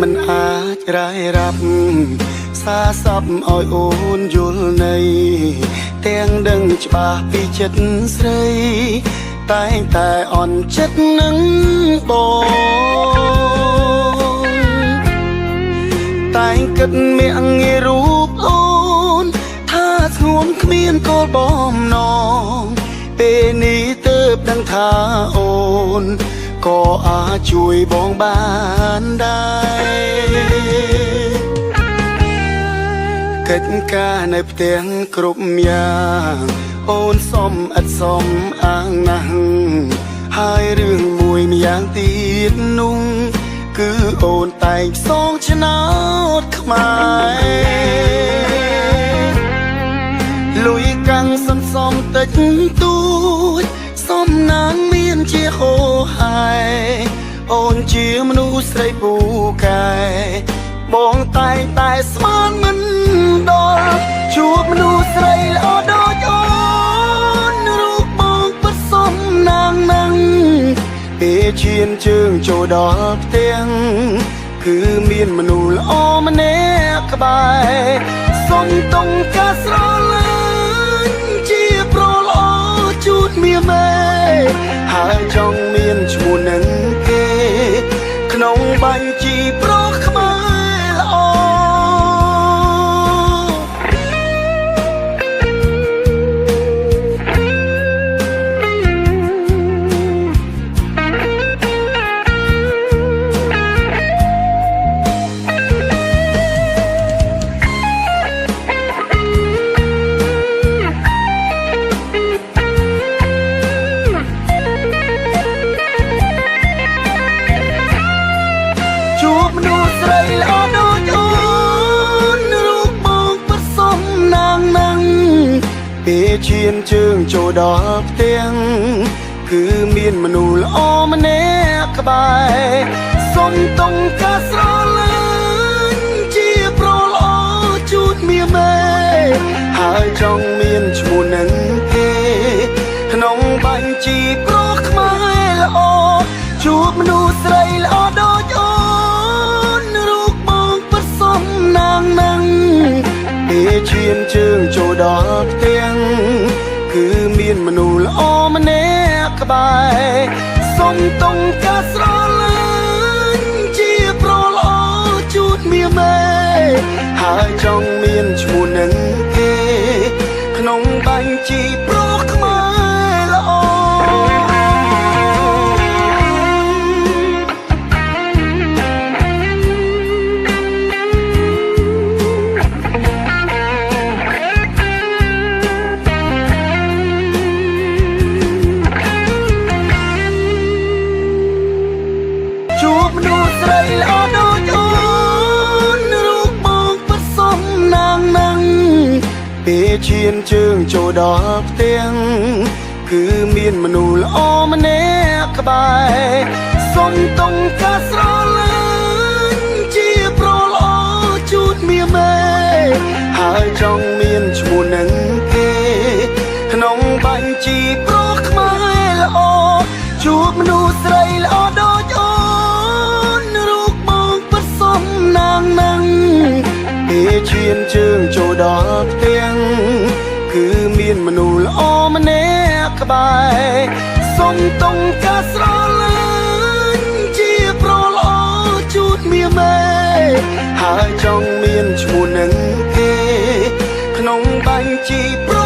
มันอาจรายรับสาสับอ้อยโอนยุลในเตียงดึงฉบาปีចិត្តស្រីតែងតែអន់ចិត្តនឹងបងតែងគិតមាក់ងាយរូបអូនថាស្ងួនគ្មានគោលបំណងពេលនេះទើបដឹងថាអូនក៏អាចជួយបងបានដែរកិច្ចការនៅផ្ទះគ្រប់យ៉ាងអូនសុំឥតសុំអាងណាស់ហើយរឿងមួយម្យ៉ាងទៀតនោះគឺអូនតែងសងឆ្នោតខ្មែរលុយកាំងសំតិចតួចសំណាងមានជាហូរហើយអូនជាមនុស្សស្រីពូកែបងតែងតែស្មានមិនដល់ជួបមនុស្សស្រីល្អដូចអូនរូបបងពិតសំណាងណាស់ពេលឈានជើងចូលដល់ផ្ទះគឺមានមនុស្សល្អម្នាក់ក្បែរសុំតុងការស្រឡាញ់ជាប្រល្អជូតមាមេហើយចង់មានឈ្មោះនឹងគេក្នុងបញ្ជីប្រុសខ្មែរល្អពេលឈានជើងចូលដល់ផ្ទះគឺមានមនុស្សល្អម្នាក់ក្បែរសុំតុងការស្រឡាញ់ជាប្រល្អជូតមាមេហើយចង់មានឈ្មោះនឹងគេក្នុងបញ្ជីប្រុសខ្មែរល្អជួបមនុស្សស្រីល្អដូចអូនរូបបងពិតសំណាងណាស់ពេលឈានជើងចូលដល់ផ្ទះគឺមានមនុស្សល្អម្នាក់ក្បែរសុំតុងការស្រឡាញ់ជាប្រល្អជូតមាមេហើយចង់មានឈ្មោះនឹងគេក្នុងបញ្ជីប្រុសខ្មែរល្អពេលឈានជើងចូលដល់ផ្ទះគឺមានមនុស្សល្អម្នាក់ក្បែរសុំតុងការស្រឡាញ់ជាប្រល្អជូតមាមេហើយចង់មានឈ្មោះនឹងគេក្នុងបញ្ជីប្រុសខ្មែរល្អជួបមនុស្សស្រីល្អដូចអូនរូបបងពិតសំណាងណាស់ពេលឈានជើងចូលដល់ផ្ទះគឺមានមនុស្សល្អម្នាក់ក្បែរសុំតុងការស្រឡាញ់ជាប្រល្អជូតមាមេហើយចង់មានឈ្មោះនឹងគេក្នុងបញ្ជីប្រុស